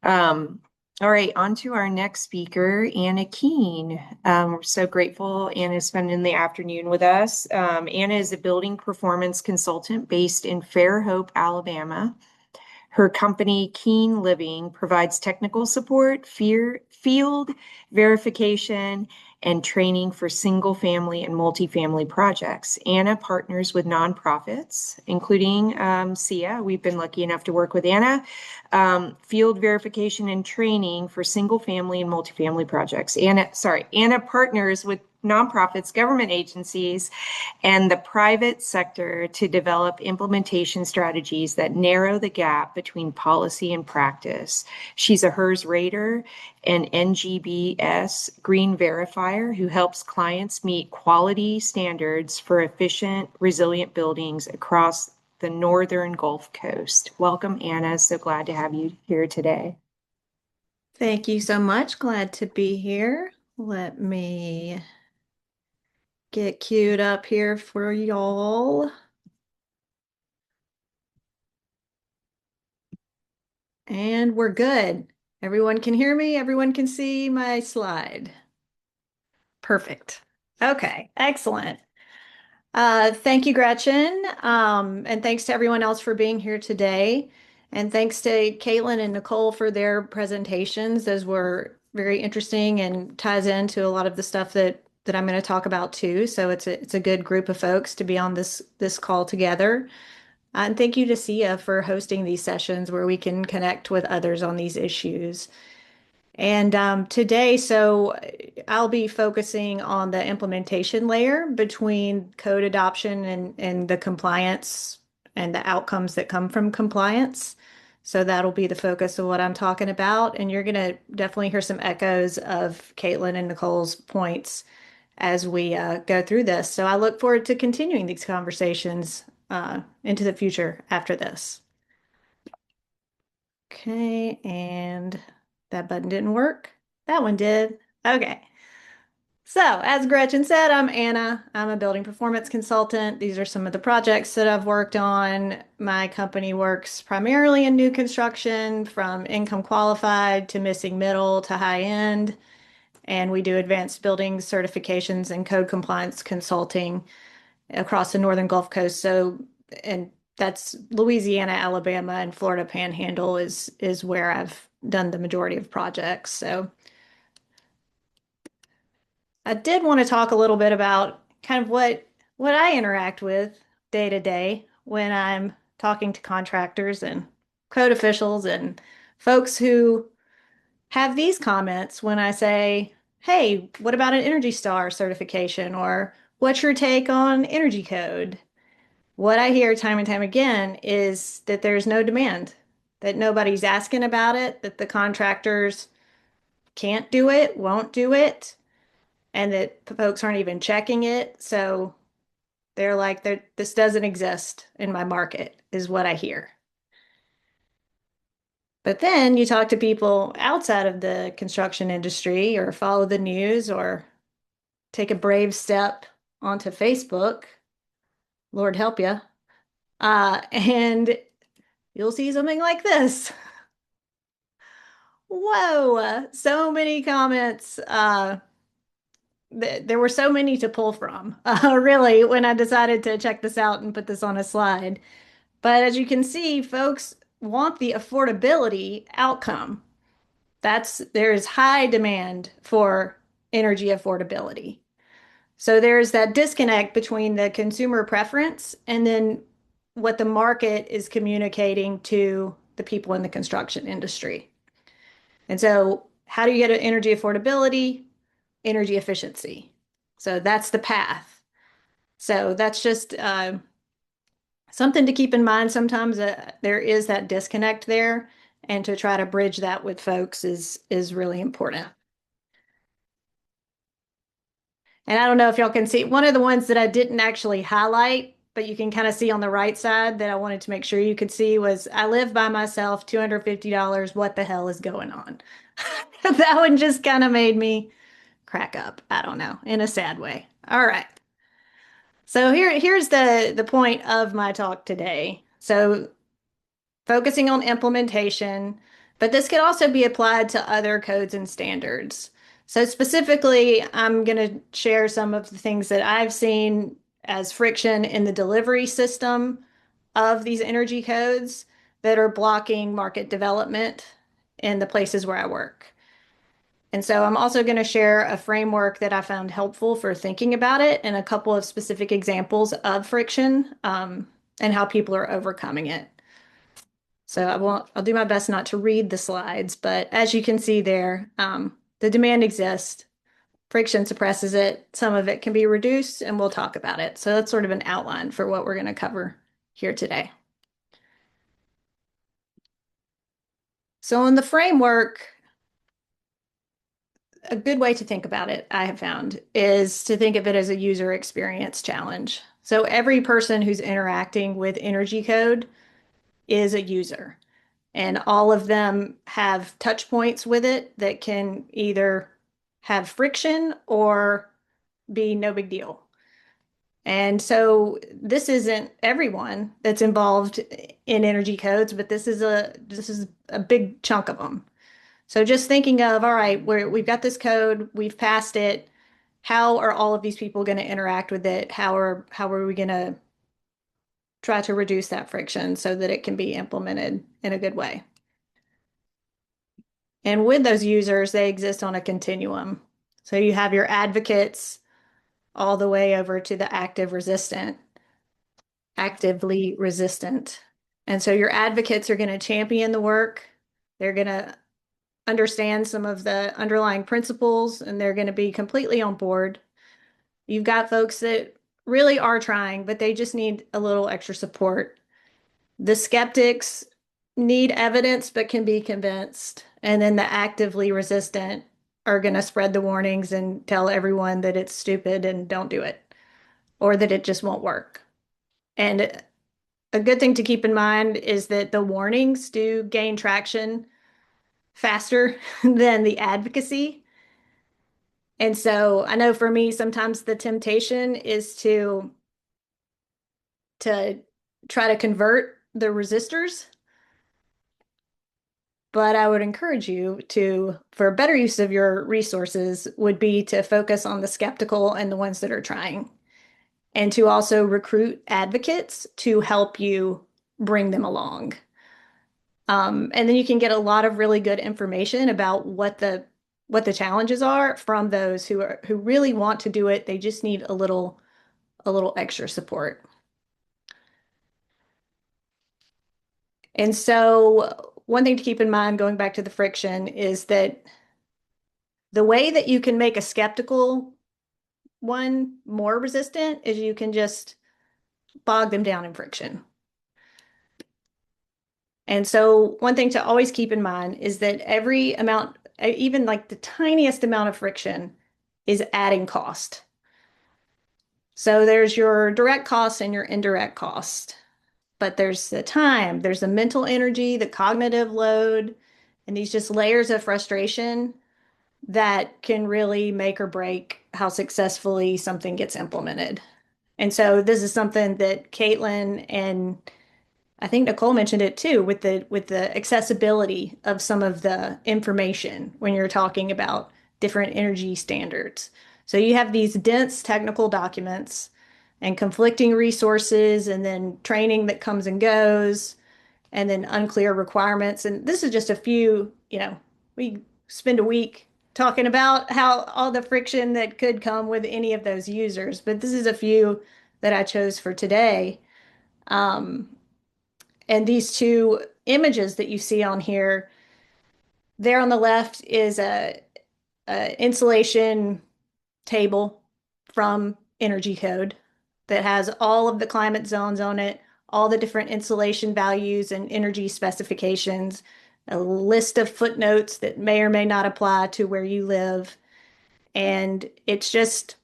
Um, all right, on to our next speaker, Anna Keene. We're so grateful Anna's spending the afternoon with us. Anna is a building performance consultant based in Fairhope, Alabama. Her company, Keene Living, provides technical support, field verification, and training for single family and multifamily projects. Anna partners with nonprofits, including SIA. We've been lucky enough to work with Anna. Field verification and training for single family and multifamily projects. Anna partners with nonprofits, government agencies, and the private sector to develop implementation strategies that narrow the gap between policy and practice. She's a HERS rater and NGBS green verifier who helps clients meet quality standards for efficient, resilient buildings across the northern Gulf Coast. Welcome, Anna. So glad to have you here today. Thank you so much. Glad to be here. Let me get queued up here for y'all. And we're good. Everyone can hear me. Everyone can see my slide. Perfect. Okay, excellent. Thank you, Gretchen. And thanks to everyone else for being here today. And thanks to Caitlin and Nicole for their presentations. Those were very interesting and ties into a lot of the stuff that I'm going to talk about too. So it's a good group of folks to be on this call together. And thank you to Sia for hosting these sessions where we can connect with others on these issues. And today, I'll be focusing on the implementation layer between code adoption and the compliance and the outcomes that come from compliance. So that'll be the focus of what I'm talking about. And you're going to definitely hear some echoes of Caitlin and Nicole's points as we go through this. So I look forward to continuing these conversations into the future after this. Okay, and that button didn't work. That one did. Okay. So, as Gretchen said, I'm Anna. I'm a building performance consultant. These are some of the projects that I've worked on. My company works primarily in new construction, from income qualified to missing middle to high end. And we do advanced building certifications and code compliance consulting across the northern Gulf Coast. And that's Louisiana, Alabama, and Florida Panhandle is where I've done the majority of projects. So I did want to talk a little bit about kind of what I interact with day to day when I'm talking to contractors and code officials and folks who have these comments when I say, "Hey, what about an Energy Star certification?" or "What's your take on energy code?" What I hear time and time again is that there's no demand, that nobody's asking about it, that the contractors can't do it, won't do it, and that folks aren't even checking it. So they're like, this doesn't exist in my market, is what I hear. But then you talk to people outside of the construction industry or follow the news or take a brave step onto Facebook, Lord help you, and you'll see something like this. Whoa, so many comments. There were so many to pull from, really, when I decided to check this out and put this on a slide. But as you can see, folks want the affordability outcome. There is high demand for energy affordability. So there's that disconnect between the consumer preference and then what the market is communicating to the people in the construction industry. And so, how do you get energy affordability? Energy efficiency. So that's the path. So that's just something to keep in mind. Sometimes there is that disconnect there, and to try to bridge that with folks is really important. And I don't know if y'all can see one of the ones that I didn't actually highlight, but you can kind of see on the right side that I wanted to make sure you could see was I live by myself, $250. What the hell is going on? That one just kind of made me crack up. I don't know, in a sad way. All right. So here's the point of my talk today. So focusing on implementation, But this could also be applied to other codes and standards. So specifically, I'm going to share some of the things that I've seen as friction in the delivery system of these energy codes that are blocking market development in the places where I work. And so I'm also going to share a framework that I found helpful for thinking about it and a couple of specific examples of friction, and how people are overcoming it. So I'll do my best not to read the slides, but as you can see there, the demand exists, friction suppresses it, some of it can be reduced, and we'll talk about it. So that's sort of an outline for what we're going to cover here today. So in the framework, a good way to think about it, I have found, is to think of it as a user experience challenge. So every person who's interacting with energy code is a user, and all of them have touch points with it that can either have friction or be no big deal. And so this isn't everyone that's involved in energy codes, but this is a big chunk of them. So just thinking of, all right, we've got this code, we've passed it. How are all of these people going to interact with it? How are we going to try to reduce that friction so that it can be implemented in a good way? And with those users, they exist on a continuum. So you have your advocates all the way over to the actively resistant. And so your advocates are going to champion the work. They're going to understand some of the underlying principles and they're going to be completely on board. You've got folks that really are trying, but they just need a little extra support. The skeptics need evidence but can be convinced. And then the actively resistant are going to spread the warnings and tell everyone that it's stupid and don't do it, or that it just won't work. And a good thing to keep in mind is that the warnings do gain traction faster than the advocacy. And so I know for me, sometimes the temptation is to try to convert the resistors. But I would encourage you to, for better use of your resources, would be to focus on the skeptical and the ones that are trying, and to also recruit advocates to help you bring them along. And then you can get a lot of really good information about what the challenges are from those who really want to do it. They just need a little extra support. And so one thing to keep in mind, going back to the friction, is that the way that you can make a skeptical one more resistant is you can just bog them down in friction. And so one thing to always keep in mind is that every amount, even like the tiniest amount of friction, is adding cost. So there's your direct cost and your indirect cost, but there's the time, there's the mental energy, the cognitive load, and these just layers of frustration that can really make or break how successfully something gets implemented. And so this is something that Caitlin and I think Nicole mentioned it too, with the accessibility of some of the information when you're talking about different energy standards. So you have these dense technical documents and conflicting resources and then training that comes and goes and then unclear requirements. And this is just a few, we spend a week talking about how all the friction that could come with any of those users, but this is a few that I chose for today. Um, and these two images that you see on here, there on the left is a insulation table from Energy Code that has all of the climate zones on it, all the different insulation values and energy specifications, a list of footnotes that may or may not apply to where you live. And it's just,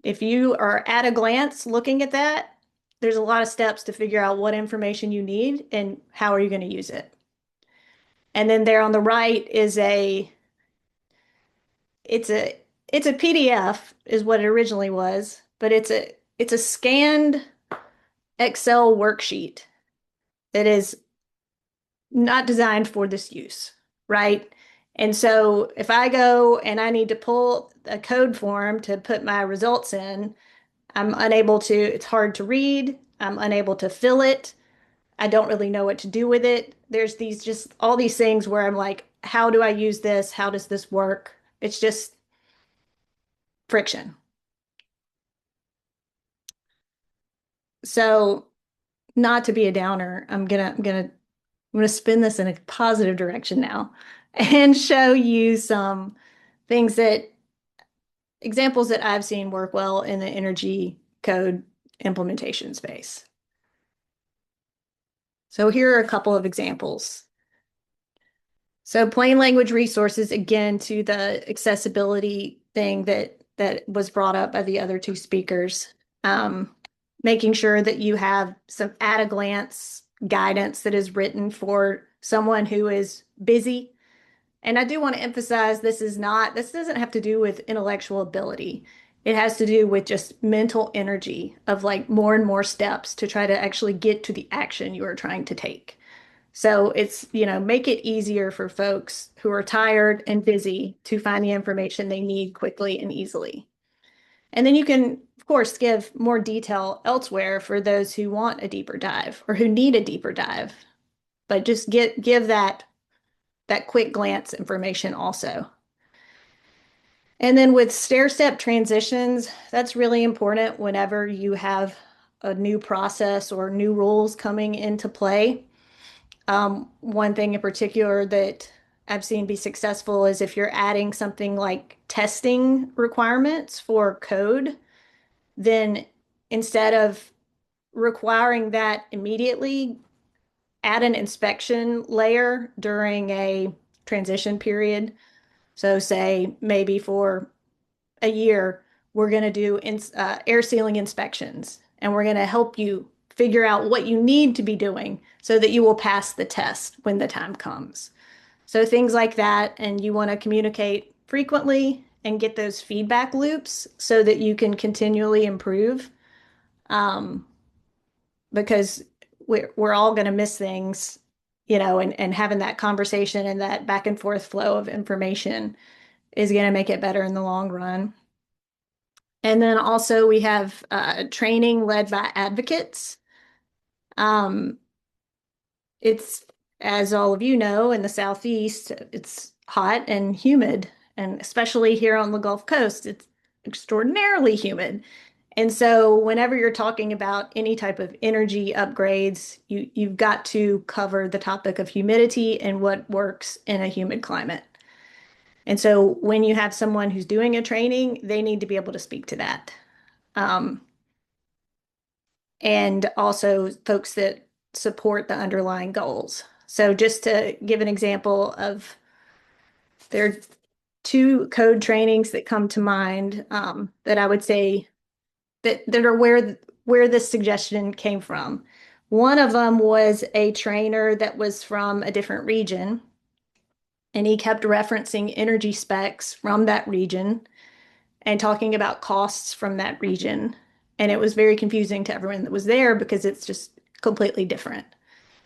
if you are at a glance looking at that, there's a lot of steps to figure out what information you need and how are you going to use it. And then there on the right is it's a it's a PDF is what it originally was, but it's a scanned Excel worksheet that is not designed for this use, right? And so if I go and I need to pull a code form to put my results in, I'm unable to, it's hard to read. I'm unable to fill it. I don't really know what to do with it. There's these just all these things where I'm like, how do I use this? How does this work? It's just friction. So not to be a downer, I'm gonna spin this in a positive direction now and show you some things that examples that I've seen work well in the energy code implementation space. So here are a couple of examples. So plain language resources, again, to the accessibility thing that was brought up by the other two speakers. Making sure that you have some at a glance guidance that is written for someone who is busy. And I do want to emphasize this doesn't have to do with intellectual ability. It has to do with just mental energy of like more and more steps to try to actually get to the action you are trying to take. So it's, make it easier for folks who are tired and busy to find the information they need quickly and easily. And then you can, of course, give more detail elsewhere for those who want a deeper dive or who need a deeper dive. But just give that quick glance information also. And then with stair step transitions, that's really important whenever you have a new process or new rules coming into play. One thing in particular that I've seen be successful is if you're adding something like testing requirements for code, then instead of requiring that immediately, add an inspection layer during a transition period. So say maybe for a year, we're going to do air sealing inspections and we're going to help you figure out what you need to be doing so that you will pass the test when the time comes. So things like that. And you want to communicate frequently and get those feedback loops so that you can continually improve. Um, because we're all going to miss things, and having that conversation and that back and forth flow of information is going to make it better in the long run. And then also we have training led by advocates. Um, it's, as all of you know, in the Southeast, it's hot and humid, and especially here on the Gulf Coast, it's extraordinarily humid. And so whenever you're talking about any type of energy upgrades, you've got to cover the topic of humidity and what works in a humid climate. And so when you have someone who's doing a training, they need to be able to speak to that. Um, and also folks that support the underlying goals. So just to give an example of, there are two code trainings that come to mind that I would say that are where this suggestion came from. One of them was a trainer that was from a different region, and he kept referencing energy specs from that region and talking about costs from that region. And it was very confusing to everyone that was there because it's just completely different.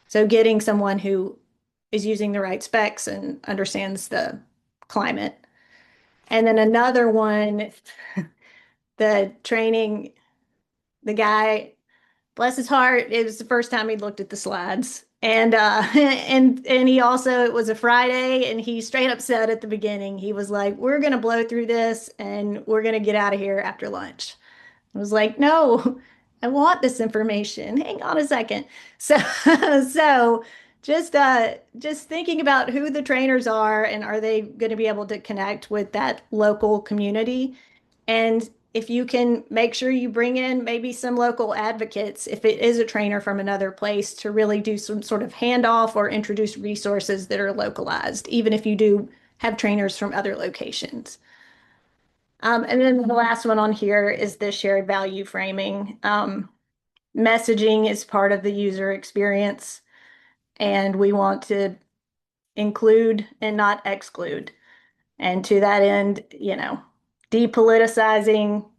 So getting someone who is using the right specs and understands the climate. And then another one, the training, the guy, bless his heart, it was the first time he looked at the slides. And and he also, it was a Friday and he straight up said at the beginning, he was like, we're gonna blow through this and we're gonna get out of here after lunch. I was like, no, I want this information. Hang on a second. So so just thinking about who the trainers are and are they going to be able to connect with that local community. And if you can make sure you bring in maybe some local advocates, if it is a trainer from another place, to really do some sort of handoff or introduce resources that are localized, even if you do have trainers from other locations. And then the last one on here is the shared value framing. Messaging is part of the user experience, and we want to include and not exclude. And to that end, depoliticizing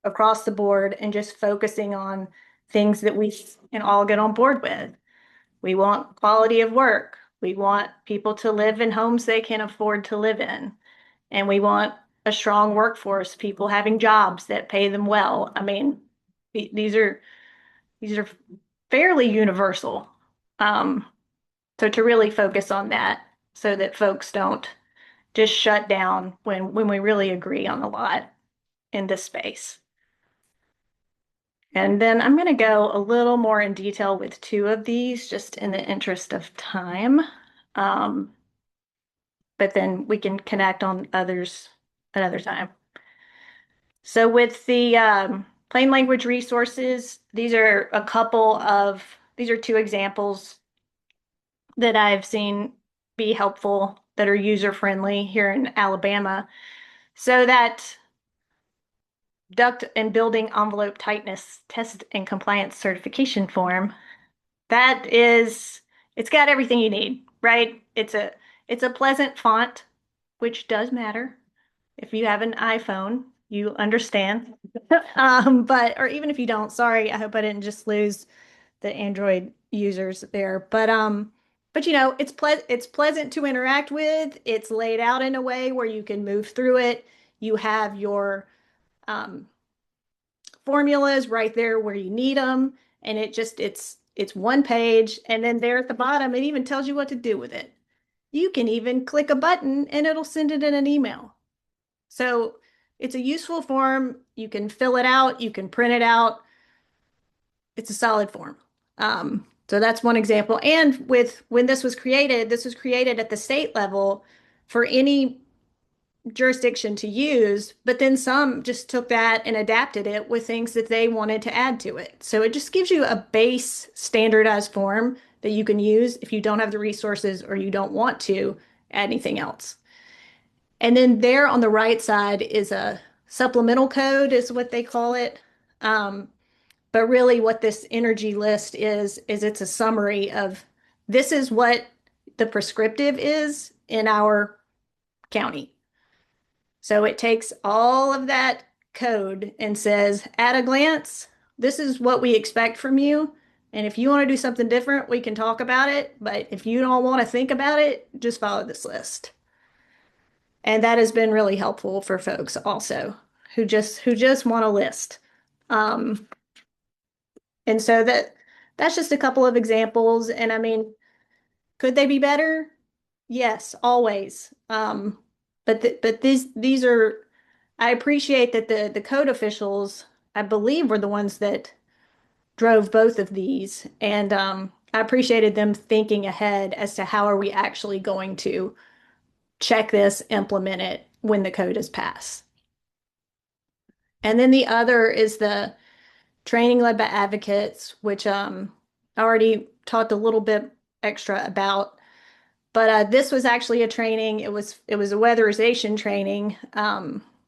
across the board and just focusing on things that we can all get on board with. We want quality of work. We want people to live in homes they can afford to live in. And we want a strong workforce, people having jobs that pay them well. I mean, these are fairly universal. Um, so to really focus on that so that folks don't just shut down when we really agree on a lot in this space. And then I'm going to go a little more in detail with two of these just in the interest of time. Um, but then we can connect on others another time. So with the plain language resources, these are these are two examples that I've seen be helpful that are user friendly here in Alabama. So that duct and building envelope tightness test and compliance certification form, it's got everything you need, right? It's a pleasant font, which does matter. If you have an iPhone, you understand. But or even if you don't, sorry, I hope I didn't just lose the Android users there. But it's pleasant to interact with. It's laid out in a way where you can move through it. You have your um, formulas right there where you need them, and it's one page, and then there at the bottom, it even tells you what to do with it. You can even click a button and it'll send it in an email. So it's a useful form. You can fill it out, you can print it out. It's a solid form. So that's one example. And with when this was created at the state level for any jurisdiction to use, but then some just took that and adapted it with things that they wanted to add to it. So it just gives you a base standardized form that you can use if you don't have the resources or you don't want to add anything else. And then there on the right side is a supplemental code, is what they call it. But really, what this energy list is it's a summary of this is what the prescriptive is in our county. So it takes all of that code and says, at a glance, this is what we expect from you. And if you want to do something different, we can talk about it. But if you don't want to think about it, just follow this list. And that has been really helpful for folks also who just want a list. Um, and so that's just a couple of examples. And I mean, could they be better? Yes, always. But these are I appreciate that the code officials, I believe, were the ones that drove both of these, and I appreciated them thinking ahead as to how are we actually going to check this, implement it when the code is passed. And then the other is the training led by advocates, which I already talked a little bit extra about. But this was actually a training. It was a weatherization training.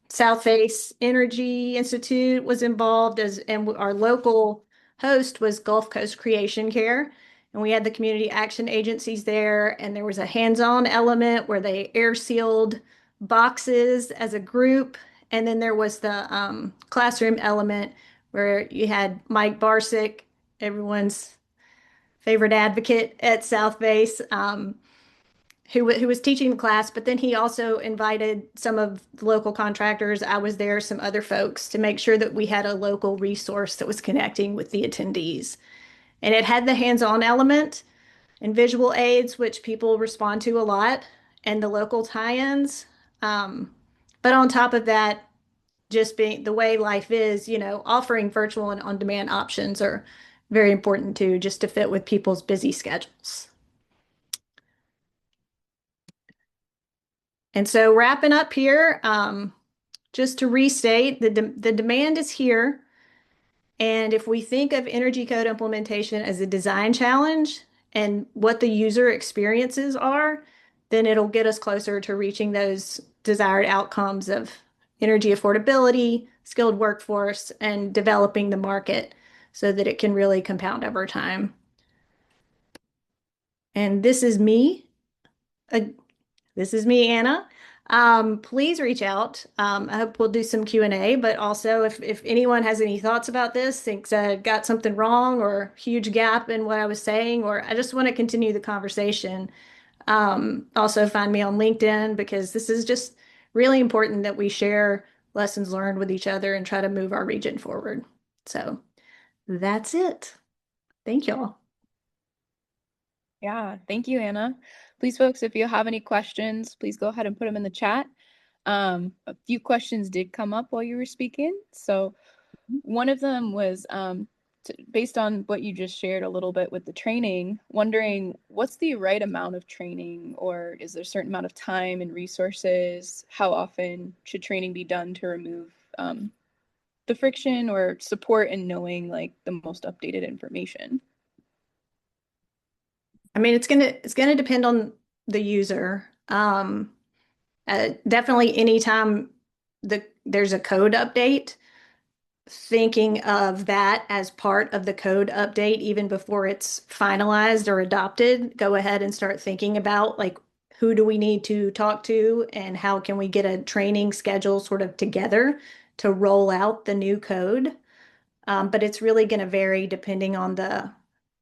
South Face Energy Institute was involved and our local host was Gulf Coast Creation Care. And we had the community action agencies there, and there was a hands-on element where they air sealed boxes as a group. And then there was the classroom element where you had Mike Barsick, everyone's favorite advocate at South Base, who was teaching the class, but then he also invited some of the local contractors. I was there, some other folks, to make sure that we had a local resource that was connecting with the attendees. And it had the hands-on element and visual aids, which people respond to a lot, and the local tie-ins. But on top of that, just being the way life is, offering virtual and on-demand options are very important too, just to fit with people's busy schedules. And so wrapping up here, just to restate, the demand is here. And if we think of energy code implementation as a design challenge and what the user experiences are, then it'll get us closer to reaching those desired outcomes of energy affordability, skilled workforce, and developing the market so that it can really compound over time. And this is me. Uh, This is me, Anna. Please reach out. I hope we'll do some Q&A, but also if anyone has any thoughts about this, thinks I got something wrong or huge gap in what I was saying, or I just want to continue the conversation, Also find me on LinkedIn because this is just really important that we share lessons learned with each other and try to move our region forward. So that's it. Thank y'all. Yeah, thank you, Anna. Please, folks, if you have any questions, please go ahead and put them in the chat. A few questions did come up while you were speaking. So one of them was based on what you just shared a little bit with the training, wondering what's the right amount of training, or is there a certain amount of time and resources? How often should training be done to remove the friction or support in knowing like the most updated information? I mean, it's gonna depend on the user. Definitely anytime there's a code update, thinking of that as part of the code update, even before it's finalized or adopted, go ahead and start thinking about like who do we need to talk to and how can we get a training schedule sort of together to roll out the new code. But it's really going to vary depending on the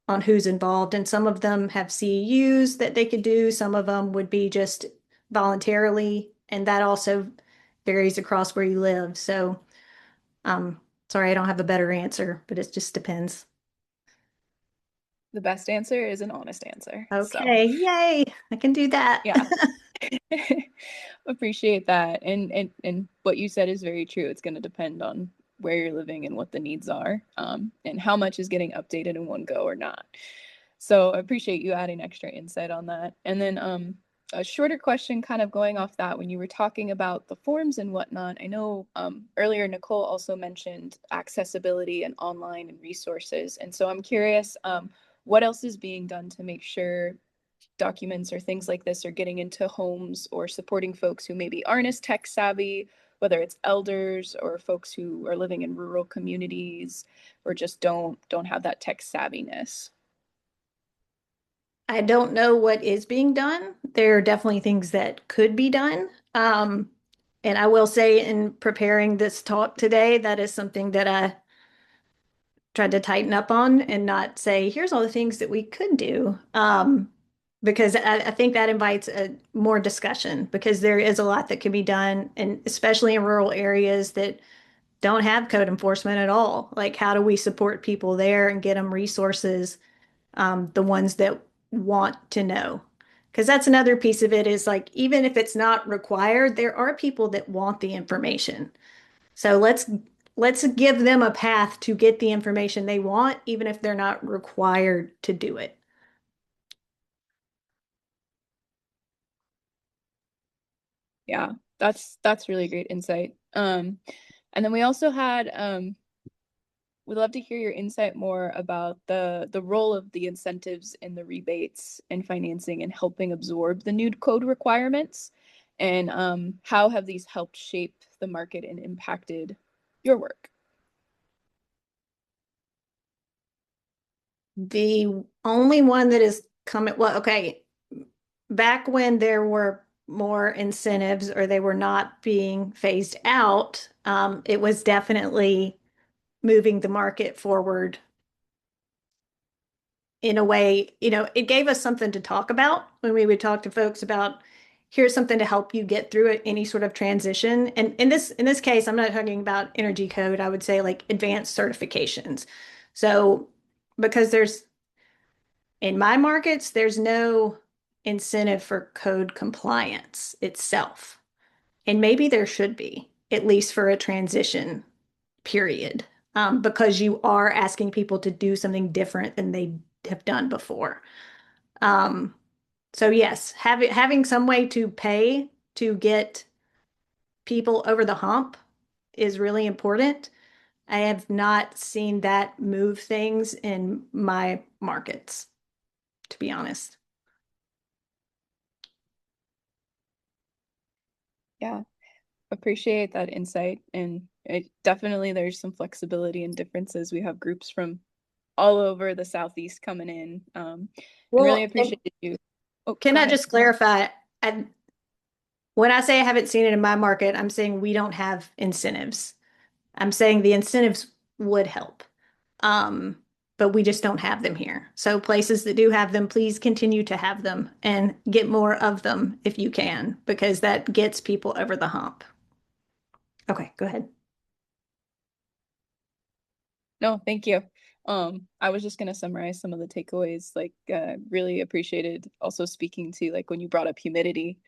on who's involved. And some of them have CEUs that they could do. Some of them would be just voluntarily, and that also varies across where you live. So, sorry, I don't have a better answer, but it just depends. The best answer is an honest answer. So, Okay, yay, I can do that. yeah. Appreciate that. And what you said is very true. It's going to depend on where you're living and what the needs are, and how much is getting updated in one go or not. So I appreciate you adding extra insight on that. And then a shorter question kind of going off that when you were talking about the forms and whatnot. I know earlier Nicole also mentioned accessibility and online and resources. And so I'm curious, what else is being done to make sure documents or things like this are getting into homes or supporting folks who maybe aren't as tech savvy, whether it's elders or folks who are living in rural communities or just don't have that tech savviness. I don't know what is being done. There are definitely things that could be done. And I will say in preparing this talk today, that is something that I tried to tighten up on and not say, here's all the things that we could do. Because I think that invites a more discussion because there is a lot that can be done, and especially in rural areas that don't have code enforcement at all. Like, how do we support people there and get them resources, the ones that want to know? Because that's another piece of it is like, even if it's not required, there are people that want the information. So let's give them a path to get the information they want, even if they're not required to do it. Yeah, that's really great insight. And then we also had we'd love to hear your insight more about the role of the incentives and the rebates and financing and helping absorb the new code requirements, and how have these helped shape the market and impacted your work? The only one that is coming, well, okay, back when there were more incentives or they were not being phased out, it was definitely moving the market forward in a way, it gave us something to talk about when we would talk to folks about here's something to help you get through it, any sort of transition. And in this case, I'm not talking about energy code. I would say like advanced certifications. So because there's in my markets, there's no incentive for code compliance itself. And maybe there should be, at least for a transition period, because you are asking people to do something different than they have done before. Um, so yes, having some way to pay to get people over the hump is really important. I have not seen that move things in my markets, to be honest. Yeah, appreciate that insight. And definitely there's some flexibility and differences. We have groups from all over the Southeast coming in, and really Well, appreciate you. Oh, can go I ahead. just clarify? I, when I say I haven't seen it in my market, I'm saying we don't have incentives. I'm saying the incentives would help. Um, but we just don't have them here. So places that do have them, please continue to have them and get more of them if you can, because that gets people over the hump. Okay, go ahead. No, thank you. I was just gonna summarize some of the takeaways. Like, really appreciated also speaking to like when you brought up humidity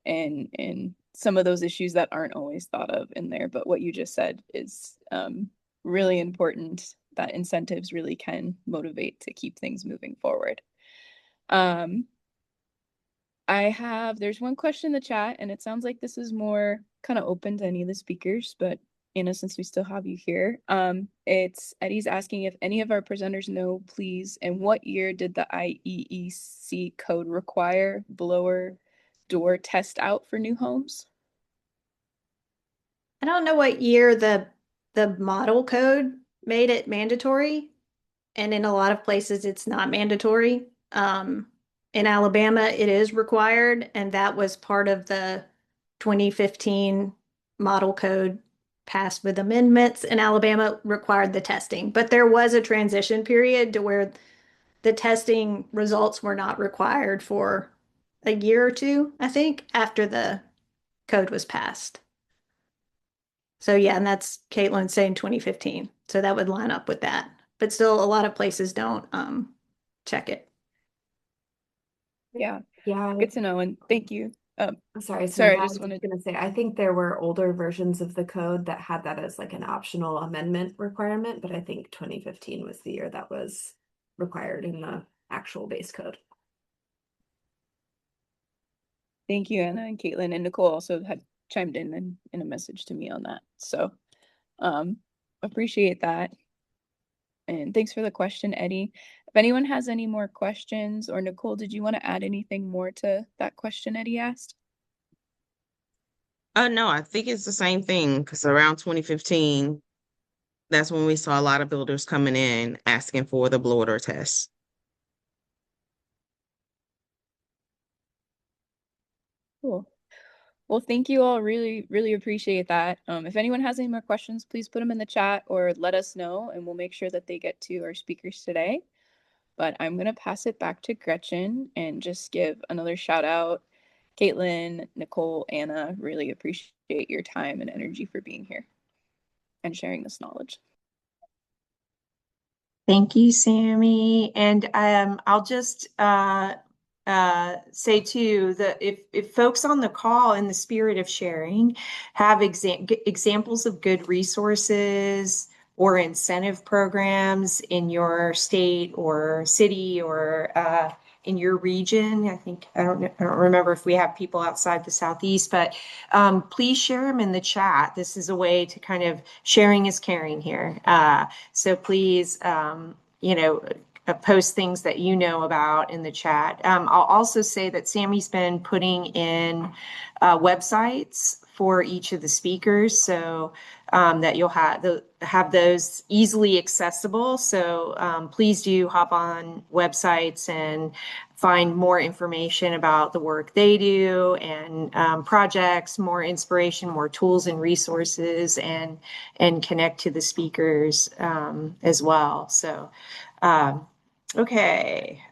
and some of those issues that aren't always thought of in there. But what you just said is really important, that incentives really can motivate to keep things moving forward. There's one question in the chat, and it sounds like this is more kind of open to any of the speakers, but Anna, since we still have you here, it's Eddie's asking if any of our presenters know, please, and what year did the IEEC code require blower door test out for new homes? I don't know what year the model code made it mandatory, and in a lot of places it's not mandatory. In Alabama, it is required, and that was part of the 2015 model code passed with amendments, and Alabama required the testing. But there was a transition period to where the testing results were not required for a year or two, I think, after the code was passed. So yeah, and that's Caitlin saying 2015. So that would line up with that. But still, a lot of places don't check it. Yeah, Yeah, good to know, and thank you. sorry, Sorry, Samantha, I I just was wanted gonna say, I think there were older versions of the code that had that as like an optional amendment requirement, but I think 2015 was the year that was required in the actual base code. thank you, Anna and Caitlin, and Nicole also had chimed in a message to me on that. So appreciate that. And thanks for the question, Eddie. If anyone has any more questions, or Nicole, did you want to add anything more to that question Eddie asked? No, I think it's the same thing because around 2015, that's when we saw a lot of builders coming in asking for the blower door test. Cool. Well, thank you all. Really, really appreciate that. If anyone has any more questions, please put them in the chat or let us know, and we'll make sure that they get to our speakers today. But I'm going to pass it back to Gretchen and just give another shout out. Caitlin, Nicole, Anna, really appreciate your time and energy for being here and sharing this knowledge. Thank you, Sammy. And I'll just say too that if folks on the call, in the spirit of sharing, have examples of good resources or incentive programs in your state or city or in your region, I don't remember if we have people outside the Southeast, but please share them in the chat. This is a way to kind of sharing is caring here. So please, post things that you know about in the chat. I'll also say that Sammy's been putting in websites for each of the speakers, so that you'll have those easily accessible. So please do hop on websites and find more information about the work they do and projects, more inspiration, more tools and resources, and connect to the speakers as well. So, okay.